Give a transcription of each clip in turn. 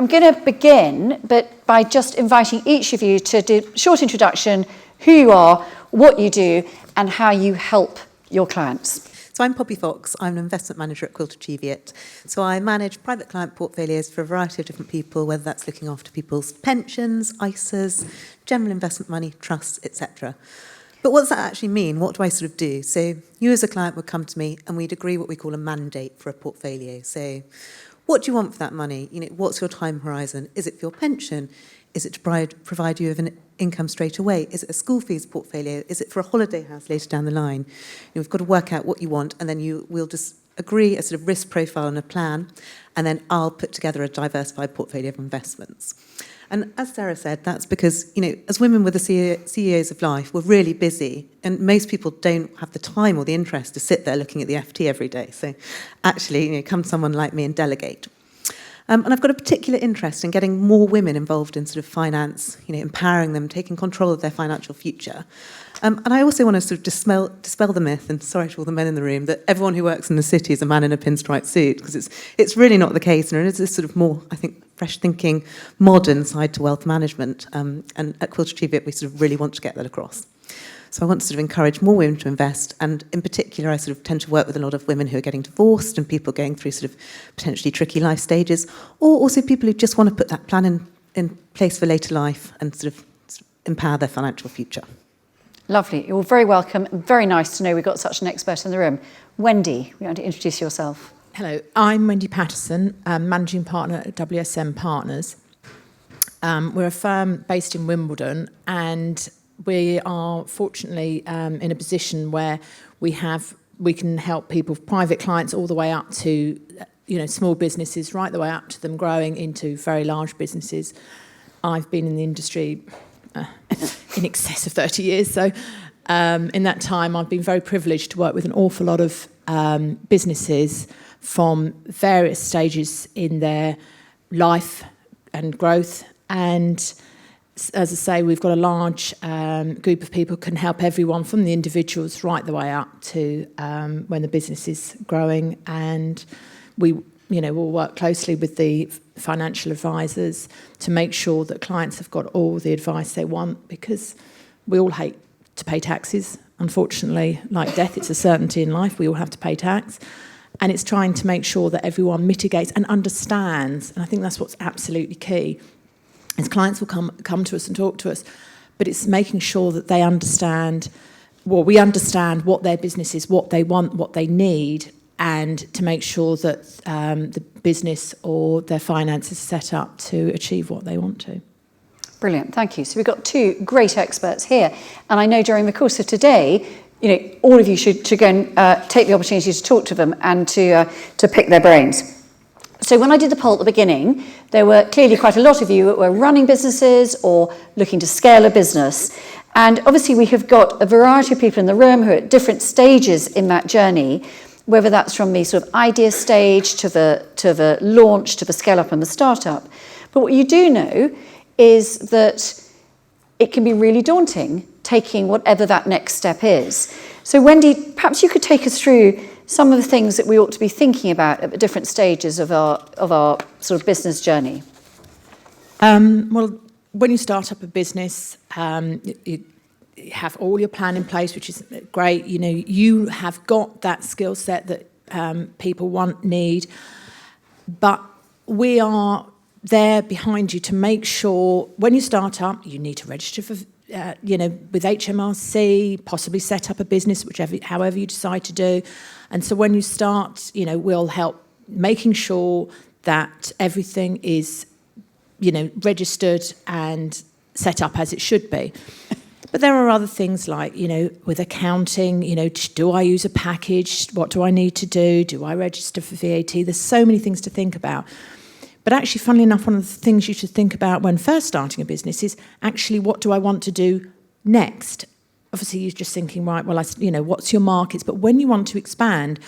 I'm going to begin by just inviting each of you to do a short introduction, who you are, what you do, and how you help your clients. So I'm Poppy Fox. I'm an investment manager at Quilter Cheviot. So I manage private client portfolios for a variety of different people, whether that's looking after people's pensions, ISAs, general investment money, trusts, etc. But what does that actually mean? What do I sort of do? So you as a client would come to me and we'd agree what we call a mandate for a portfolio. So what do you want for that money? What's your time horizon? Is it for your pension? Is it to provide you with an income straight away? Is it a school fees portfolio? Is it for a holiday house later down the line? We've got to work out what you want, and then we'll just agree a sort of risk profile and a plan, and then I'll put together a diversified portfolio of investments. And as Sarah said, that's because, as women with the CEOs of life, we're really busy, and most people don't have the time or the interest to sit there looking at the FT every day. So actually, come someone like me and delegate. And I've got a particular interest in getting more women involved in sort of finance, empowering them, taking control of their financial future. And I also want to sort of dispel the myth, and sorry to all the men in the room, that everyone who works in the city is a man in a pinstripe suit, because it's really not the case, and it is this sort of more, I think, fresh thinking, modern side to wealth management. And at Quilter Cheviot, we sort of really want to get that across. So I want to sort of encourage more women to invest, and in particular I sort of tend to work with a lot of women who are getting divorced and people going through sort of potentially tricky life stages, or also people who just want to put that plan in place for later life and sort of empower their financial future. Lovely. You're very welcome, and very nice to know we've got such an expert in the room. Wendy, you want to introduce yourself? Hello, I'm Wendy Patterson, Managing Partner at WSM Partners. We're a firm based in Wimbledon, and we are fortunately in a position where we can help people, private clients, all the way up to small businesses, right the way up to them growing into very large businesses. I've been in the industry in excess of 30 years, so in that time I've been very privileged to work with an awful lot of businesses from various stages in their life and growth. And as I say, we've got a large group of people who can help everyone from the individuals right the way up to when the business is growing. And we'll work closely with the financial advisors to make sure that clients have got all the advice they want, because we all hate to pay taxes. Unfortunately, like death, it's a certainty in life. We all have to pay tax. And it's trying to make sure that everyone mitigates and understands. And I think that's what's absolutely key. Is clients will come to us and talk to us, but it's making sure that they understand, we understand what their business is, what they want, what they need, and to make sure that the business or their finances are set up to achieve what they want to. Brilliant, thank you. So we've got two great experts here, and I know during the course of today, all of you should go and take the opportunity to talk to them and to pick their brains. So when I did the poll at the beginning, there were clearly quite a lot of you that were running businesses or looking to scale a business. And obviously we have got a variety of people in the room who are at different stages in that journey, whether that's from the sort of idea stage to the launch, to the scale up and the startup. But what you do know is that it can be really daunting taking whatever that next step is. So Wendy, perhaps you could take us through some of the things that we ought to be thinking about at the different stages of our sort of business journey. Well, when you start up a business, you have all your plan in place, which is great. You have got that skill set that people need, but we are there behind you to make sure when you start up, you need to register for with HMRC, possibly set up a business, however you decide to do. And so when you start, we'll help making sure that everything is, registered and set up as it should be. But there are other things like, with accounting, do I use a package? What do I need to do? Do I register for VAT? There's so many things to think about. But actually, funnily enough, one of the things you should think about when first starting a business is actually, what do I want to do next? Obviously, you're just thinking, right, well, what's your markets? But when you want to expand,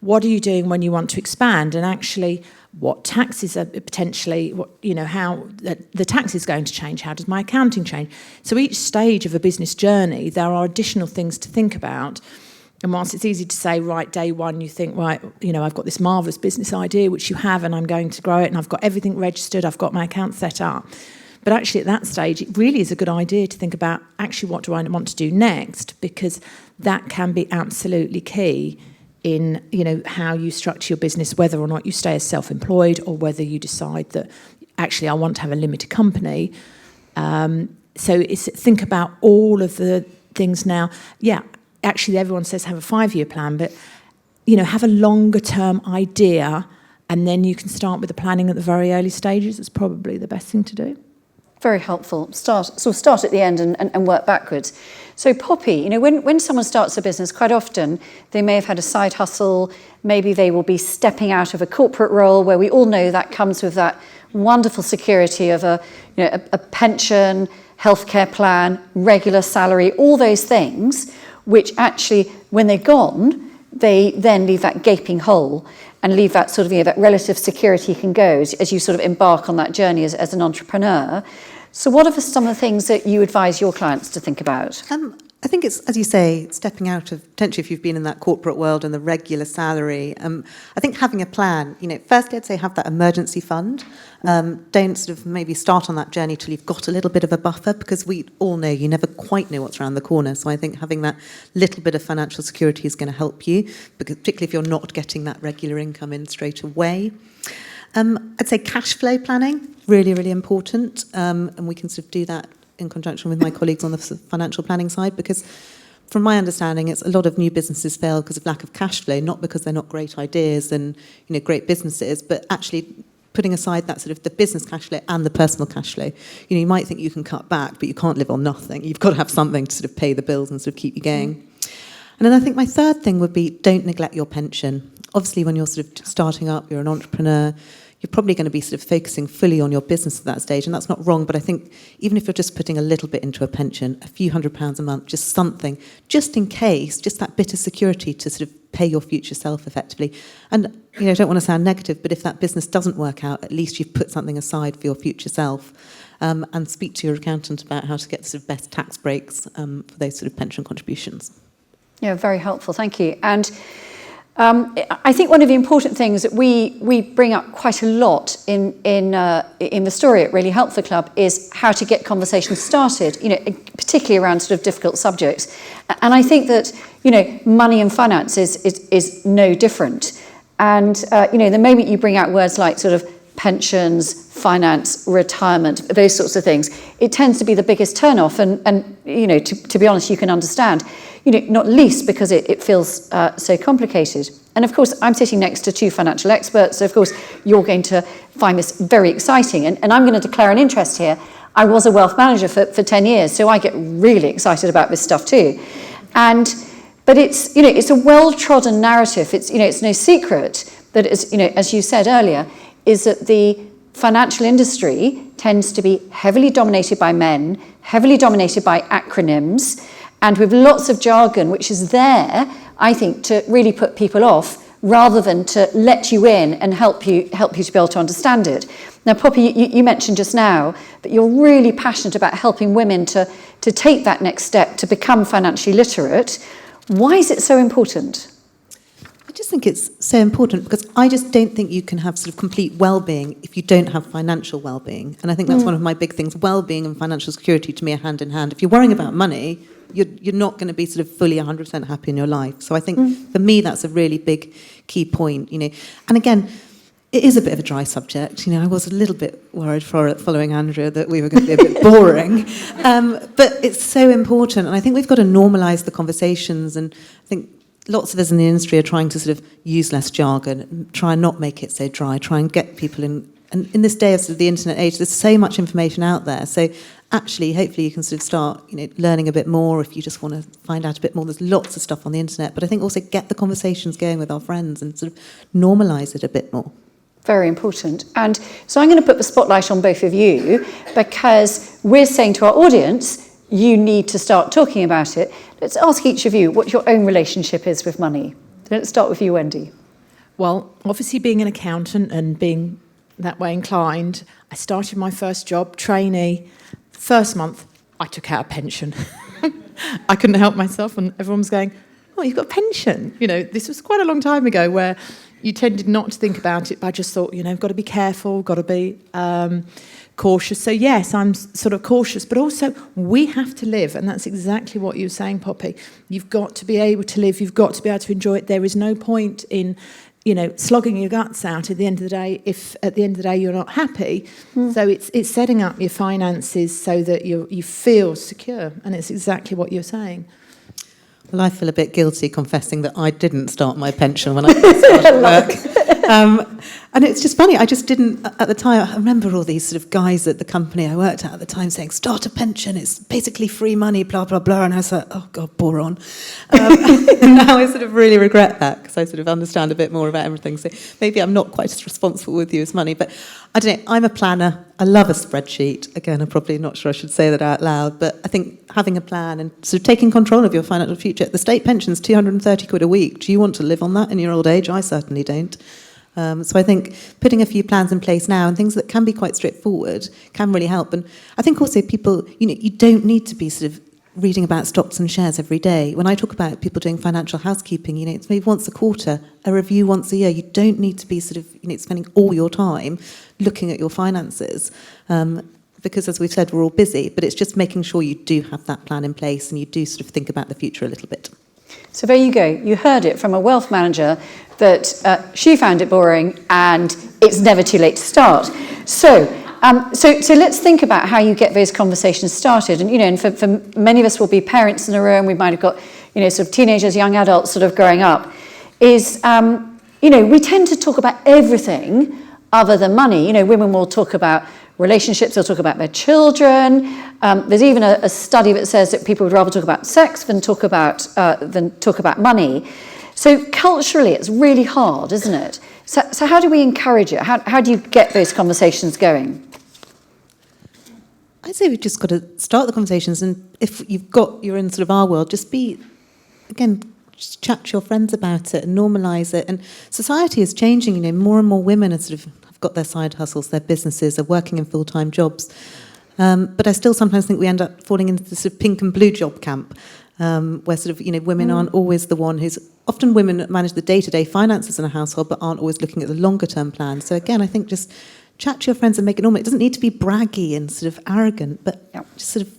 what are you doing when you want to expand? And actually, what taxes are potentially, how the tax is going to change? How does my accounting change? So each stage of a business journey, there are additional things to think about And whilst it's easy to say, right, day one, you think, right, I've got this marvellous business idea, which you have, and I'm going to grow it, and I've got everything registered, I've got my account set up. But actually at that stage, it really is a good idea to think about, actually, what do I want to do next? Because that can be absolutely key in, how you structure your business, whether or not you stay as self-employed or whether you decide that, actually, I want to have a limited company. So think about all of the things now. Yeah, actually, everyone says have a 5-year plan, but, have a longer-term idea, and then you can start with the planning at the very early stages. It's probably the best thing to do. Very helpful. Start at the end and work backwards. So Poppy, when someone starts a business, quite often they may have had a side hustle, maybe they will be stepping out of a corporate role where we all know that comes with that wonderful security of a pension, healthcare plan, regular salary, all those things, which actually, when they're gone, they then leave that gaping hole and leave that sort of, that relative security can go as you sort of embark on that journey as an entrepreneur. So what are some of the things that you advise your clients to think about? I think it's, as you say, stepping out of, potentially if you've been in that corporate world and the regular salary, I think having a plan, firstly I'd say have that emergency fund. Don't sort of maybe start on that journey till you've got a little bit of a buffer, because we all know you never quite know what's around the corner. So I think having that little bit of financial security is going to help you, because particularly if you're not getting that regular income in straight away. I'd say cash flow planning, really, really important. And we can sort of do that in conjunction with my colleagues on the financial planning side, because from my understanding, it's a lot of new businesses fail because of lack of cash flow, not because they're not great ideas and great businesses, but actually putting aside that sort of the business cash flow and the personal cash flow. You might think you can cut back, but you can't live on nothing. You've got to have something to sort of pay the bills and sort of keep you going. And then I think my third thing would be, don't neglect your pension. Obviously, when you're sort of starting up, you're an entrepreneur, you're probably going to be sort of focusing fully on your business at that stage, and that's not wrong, but I think even if you're just putting a little bit into a pension, a few £100s a month, just something, just in case, just that bit of security to sort of pay your future self effectively. And, I don't want to sound negative, but if that business doesn't work out, at least you've put something aside for your future self. And speak to your accountant about how to get the sort of best tax breaks for those sort of pension contributions. Yeah, very helpful, thank you. And I think one of the important things that we bring up quite a lot in the story at Really Help the Club is how to get conversations started, particularly around sort of difficult subjects. And I think that, money and finance is no different. And, the moment you bring out words like sort of pensions, finance, retirement, those sorts of things, it tends to be the biggest turn-off. And to be honest, you can understand, not least because it feels so complicated. And of course, I'm sitting next to two financial experts, so of course, you're going to find this very exciting. And I'm going to declare an interest here. I was a wealth manager for 10 years, so I get really excited about this stuff too. But it's a well-trodden narrative. It's no secret that, as you said earlier, is that the financial industry tends to be heavily dominated by men, heavily dominated by acronyms, and with lots of jargon, which is there, I think, to really put people off, rather than to let you in and help you to be able to understand it. Now, Poppy, you mentioned just now that you're really passionate about helping women to take that next step, to become financially literate. Why is it so important? I just think it's so important because I just don't think you can have sort of complete well-being if you don't have financial well-being. And I think that's one of my big things. Well-being and financial security to me are hand in hand. If you're worrying about money, you're not going to be sort of fully 100% happy in your life. So I think for me that's a really big key point, And again, it is a bit of a dry subject. I was a little bit worried following Andrea that we were going to be a bit boring. But it's so important. And I think we've got to normalise the conversations. And I think lots of us in the industry are trying to sort of use less jargon, try and not make it so dry, try and get people in. And in this day of sort of the internet age, there's so much information out there. So actually, hopefully you can sort of start, learning a bit more if you just want to find out a bit more. There's lots of stuff on the internet. But I think also get the conversations going with our friends and sort of normalise it a bit more. Very important. And so I'm going to put the spotlight on both of you because we're saying to our audience, you need to start talking about it. Let's ask each of you what your own relationship is with money. Let's start with you, Wendy. Well, obviously being an accountant and being that way inclined, I started my first job, trainee. First month, I took out a pension. I couldn't help myself and everyone was going, oh, you've got a pension. You know, this was quite a long time ago where you tended not to think about it, but I just thought, you know, got to be careful, got to be cautious. So yes, I'm sort of cautious, but also we have to live, and that's exactly what you were saying, Poppy. You've got to be able to live, you've got to be able to enjoy it. There is no point in, you know, slogging your guts out at the end of the day if at the end of the day you're not happy. So it's setting up your finances so that you feel secure, and it's exactly what you're saying. Well, I feel a bit guilty confessing that I didn't start my pension when I first started work. And it's just funny, I just didn't, at the time, I remember all these sort of guys at the company I worked at the time saying, start a pension, it's basically free money, blah, blah, blah. And I was like, oh, God, bore on. And now I sort of really regret that because I sort of understand a bit more about everything. So maybe I'm not quite as responsible with you as money. But I don't know, I'm a planner. I love a spreadsheet. Again, I'm probably not sure I should say that out loud. But I think having a plan and sort of taking control of your financial future. The state pension's 230 quid a week. Do you want to live on that in your old age? I certainly don't. So I think putting a few plans in place now and things that can be quite straightforward can really help. And I think also people, you know, you don't need to be sort of reading about stocks and shares every day. When I talk about people doing financial housekeeping, you know, it's maybe once a quarter, a review once a year. You don't need to be sort of, you know, spending all your time looking at your finances. Because as we've said, we're all busy, but it's just making sure you do have that plan in place and you do sort of think about the future a little bit. So there you go. You heard it from a wealth manager that she found it boring and it's never too late to start. So let's think about how you get those conversations started. And, you know, and for many of us will be parents in the room, we might have got, you know, sort of teenagers, young adults sort of growing up, is, you know, we tend to talk about everything other than money. You know, women will talk about relationships, they'll talk about their children. There's even a study that says that people would rather talk about sex than talk about money. So culturally, it's really hard, isn't it? So how do we encourage it? How do you get those conversations going? I'd say we've just got to start the conversations, and if you're in sort of our world, just just chat to your friends about it and normalise it. And society is changing, you know, more and more women are sort of have got their side hustles, their businesses, are working in full-time jobs. But I still sometimes think we end up falling into the sort of pink and blue job camp, where sort of, you know, women aren't always the one who's, often women manage the day-to-day finances in a household, but aren't always looking at the longer-term plan. So again, I think just chat to your friends and make it normal. It doesn't need to be braggy and sort of arrogant, but just sort of,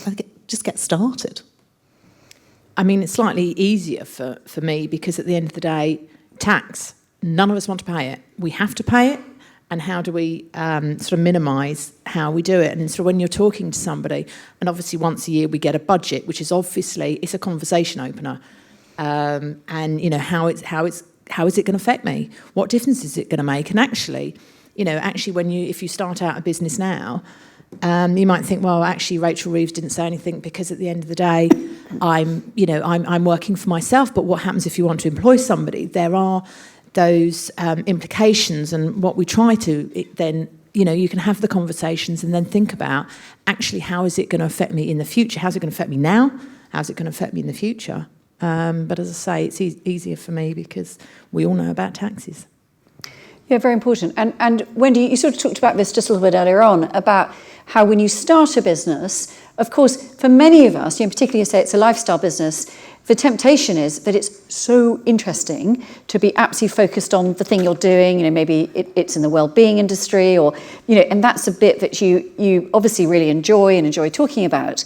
I think, just get started. I mean, it's slightly easier for me because at the end of the day, tax, none of us want to pay it. We have to pay it. And how do we sort of minimise how we do it? And so when you're talking to somebody, and obviously once a year we get a budget, which is obviously, it's a conversation opener. And, you know, how is it going to affect me? What difference is it going to make? And actually, you know, if you start out a business now, you might think, well, actually, Rachel Reeves didn't say anything because at the end of the day, I'm working for myself. But what happens if you want to employ somebody? There are those implications, and what we try to then, you know, you can have the conversations and then think about actually how is it going to affect me in the future? How's it going to affect me now? How's it going to affect me in the future? But as I say, it's easier for me because we all know about taxes. Yeah, very important. And Wendy, you sort of talked about this just a little bit earlier on, about how when you start a business, of course, for many of us, you know, particularly you say it's a lifestyle business, the temptation is that it's so interesting to be absolutely focused on the thing you're doing. You know, maybe it's in the well-being industry, or, you know, and that's a bit that you obviously really enjoy talking about.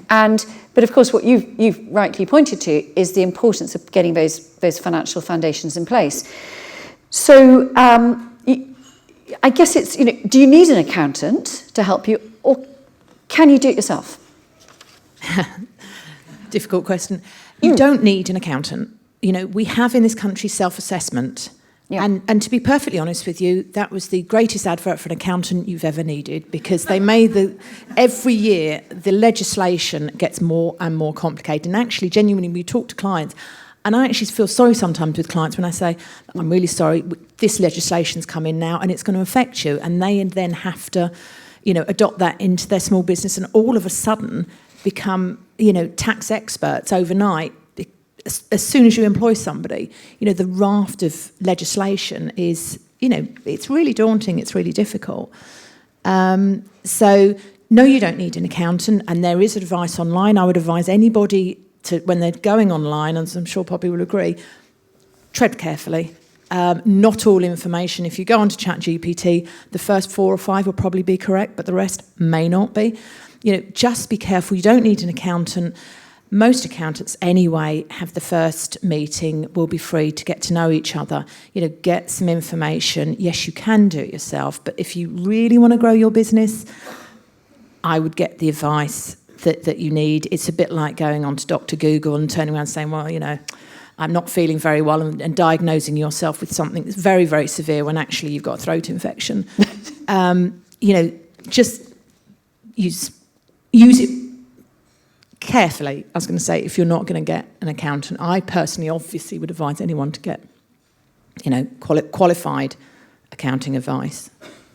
But of course, what you've rightly pointed to is the importance of getting those financial foundations in place. So I guess it's, you know, do you need an accountant to help you, or can you do it yourself? Difficult question. You don't need an accountant. You know, we have in this country self-assessment. Yeah. And to be perfectly honest with you, that was the greatest advert for an accountant you've ever needed, because they made every year the legislation gets more and more complicated. And actually, genuinely, we talk to clients, and I actually feel sorry sometimes with clients when I say, I'm really sorry, this legislation's come in now and it's going to affect you. And they then have to, you know, adopt that into their small business, and all of a sudden become, you know, tax experts overnight. As soon as you employ somebody, you know, the raft of legislation is, you know, it's really daunting, it's really difficult. So, no, you don't need an accountant, and there is advice online. I would advise anybody when they're going online, and I'm sure Poppy will agree, tread carefully. Not all information. If you go onto ChatGPT, the first 4 or 5 will probably be correct, but the rest may not be. Just be careful. You don't need an accountant. Most accountants anyway have the first meeting, will be free to get to know each other, get some information. Yes, you can do it yourself, but if you really want to grow your business, I would get the advice that you need. It's a bit like going on to Dr. Google and turning around and saying, well, I'm not feeling very well, and diagnosing yourself with something that's very, very severe when actually you've got a throat infection. Just use it carefully. I was going to say, if you're not going to get an accountant, I personally obviously would advise anyone to get, qualified accounting advice.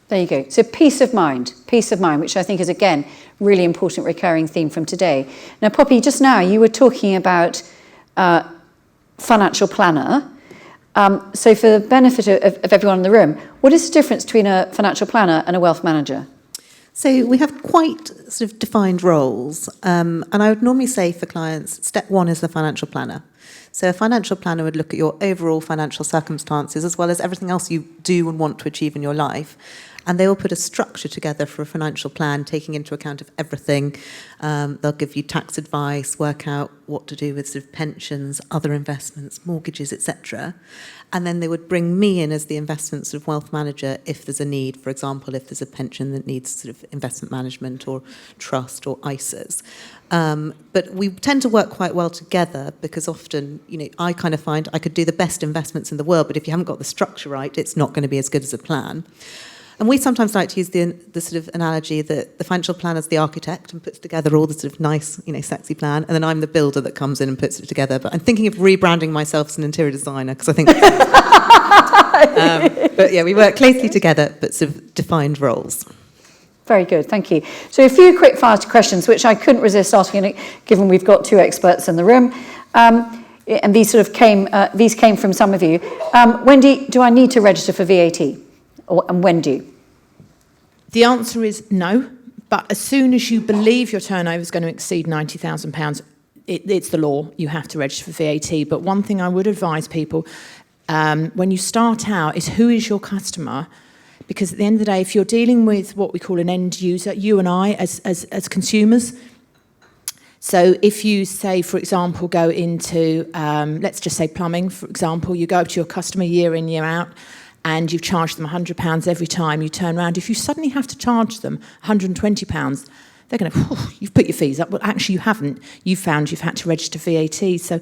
There you go. So peace of mind, which I think is, again, really important recurring theme from today. Now, Poppy, just now you were talking about financial planner. So for the benefit of everyone in the room, what is the difference between a financial planner and a wealth manager? So we have quite sort of defined roles, and I would normally say for clients, step 1 is the financial planner. So a financial planner would look at your overall financial circumstances as well as everything else you do and want to achieve in your life. And they will put a structure together for a financial plan, taking into account of everything. They'll give you tax advice, work out what to do with sort of pensions, other investments, mortgages, etc. And then they would bring me in as the investment sort of wealth manager if there's a need. For example, if there's a pension that needs sort of investment management or trust or ISAs. But we tend to work quite well together because often, I kind of find I could do the best investments in the world, but if you haven't got the structure right, it's not going to be as good as a plan. And we sometimes like to use the sort of analogy that the financial planner is the architect and puts together all the sort of nice, sexy plan, and then I'm the builder that comes in and puts it together. But I'm thinking of rebranding myself as an interior designer because I think... but yeah, we work closely together, but sort of defined roles. Very good, thank you. So a few quick fire questions, which I couldn't resist asking, given we've got 2 experts in the room. And these sort of came from some of you. Wendy, do I need to register for VAT? And when do? The answer is no, but as soon as you believe your turnover is going to exceed £90,000, it's the law. You have to register for VAT. But one thing I would advise people when you start out is who is your customer? Because at the end of the day, if you're dealing with what we call an end user, you and I as consumers. So if you say, for example, go into, let's just say plumbing, for example, you go up to your customer year in, year out, and you've charged them £100 every time you turn around. If you suddenly have to charge them £120, they're going to, you've put your fees up. Well, actually, you haven't. You've found you've had to register VAT. So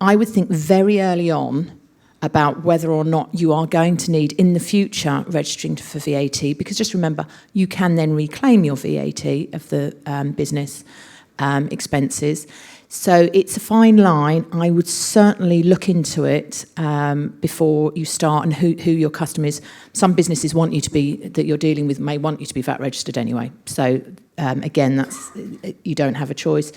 I would think very early on about whether or not you are going to need, in the future, registering for VAT, because just remember, you can then reclaim your VAT of the business expenses. So it's a fine line. I would certainly look into it before you start, and who your customer is. Some businesses want you to be, that you're dealing with, may want you to be VAT registered anyway. So again, you don't have a choice.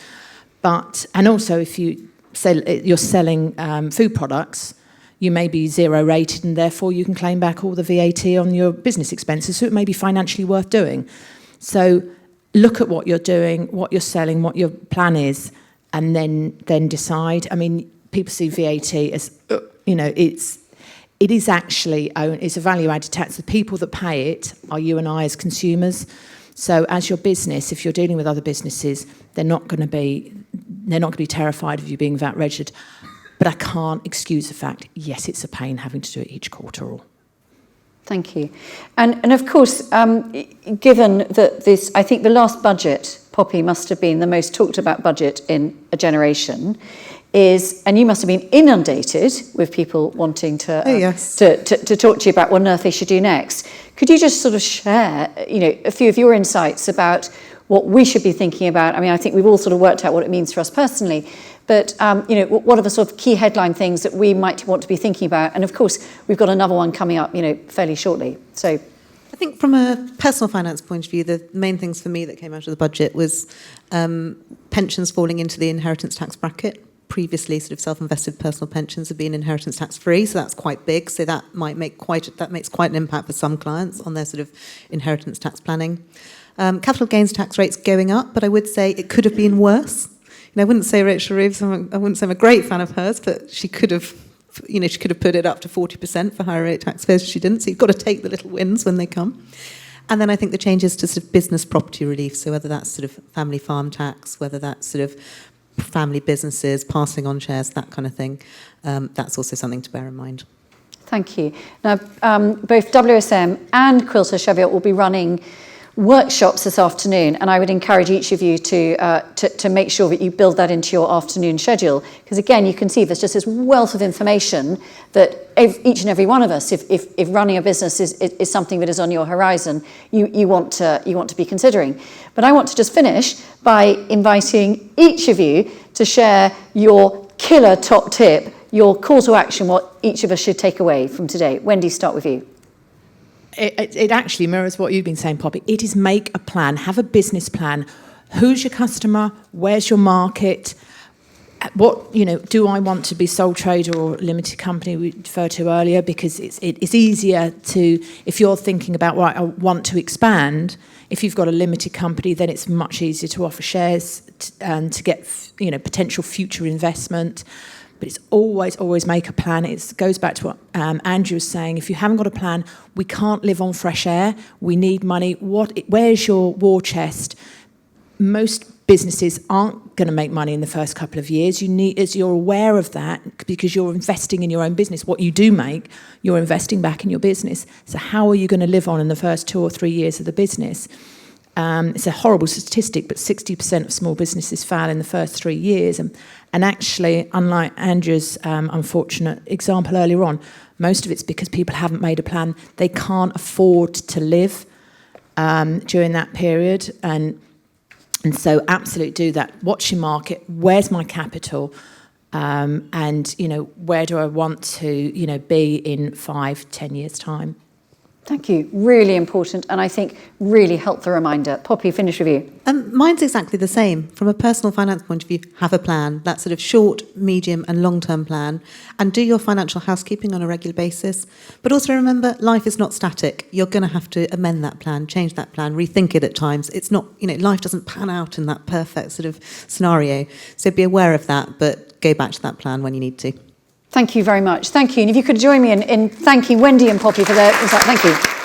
But, and also if you're selling food products, you may be 0 rated, and therefore you can claim back all the VAT on your business expenses. So it may be financially worth doing. So look at what you're doing, what you're selling, what your plan is, and then decide. I mean, people see VAT as, it is actually, it's a value-added tax. The people that pay it are you and I as consumers. So as your business, if you're dealing with other businesses, they're not going to be terrified of you being VAT registered. But I can't excuse the fact, yes, it's a pain having to do it each quarter. Thank you. And of course, given that this, I think the last budget, Poppy, must have been the most talked about budget in a generation, and you must have been inundated with people wanting to to talk to you about what on earth they should do next. Could you just sort of share, a few of your insights about what we should be thinking about? I mean, I think we've all sort of worked out what it means for us personally, but what are the sort of key headline things that we might want to be thinking about? And of course, we've got another one coming up, fairly shortly. So, I think from a personal finance point of view, the main things for me that came out of the budget was pensions falling into the inheritance tax bracket. Previously, sort of self-invested personal pensions have been inheritance tax free, so that's quite big. So that makes quite an impact for some clients on their sort of inheritance tax planning. Capital gains tax rates going up, but I would say it could have been worse. I wouldn't say Rachel Reeves, I wouldn't say I'm a great fan of hers, but she could have put it up to 40% for higher rate taxpayers. She didn't. So you've got to take the little wins when they come. And then I think the changes to sort of business property relief, so whether that's sort of family farm tax, whether that's sort of family businesses, passing on shares, that kind of thing, that's also something to bear in mind. Thank you. Now, both WSM and Quilter Cheviot will be running workshops this afternoon, and I would encourage each of you to make sure that you build that into your afternoon schedule, because again, you can see there's just this wealth of information that each and every one of us, if running a business is something that is on your horizon, you want to be considering. But I want to just finish by inviting each of you to share your killer top tip, your call to action, what each of us should take away from today. Wendy, start with you. It actually mirrors what you've been saying, Poppy. It is make a plan, have a business plan. Who's your customer? Where's your market? What, do I want to be sole trader or limited company we referred to earlier? Because it's easier to, if you're thinking about, right, I want to expand, if you've got a limited company, then it's much easier to offer shares and to get, potential future investment. But it's always make a plan. It goes back to what Andrew was saying. If you haven't got a plan, we can't live on fresh air. We need money. Where's your war chest? Most businesses aren't going to make money in the first couple of years. You're aware of that because you're investing in your own business. What you do make, you're investing back in your business. So how are you going to live on in the first 2 or 3 years of the business? It's a horrible statistic, but 60% of small businesses fail in the first 3 years. And actually, unlike Andrew's unfortunate example earlier on, most of it's because people haven't made a plan. They can't afford to live during that period. And so absolutely do that. Watch your market. Where's my capital? And, where do I want to, be in 5-10 years' time? Thank you. Really important, and I think really helpful reminder. Poppy, finish with you. Mine's exactly the same. From a personal finance point of view, have a plan. That sort of short, medium and long-term plan. And do your financial housekeeping on a regular basis. But also remember, life is not static. You're going to have to amend that plan, change that plan, rethink it at times. It's not, life doesn't pan out in that perfect sort of scenario. So be aware of that, but go back to that plan when you need to. Thank you very much. Thank you. And if you could join me in thanking Wendy and Poppy for their insight. Thank you.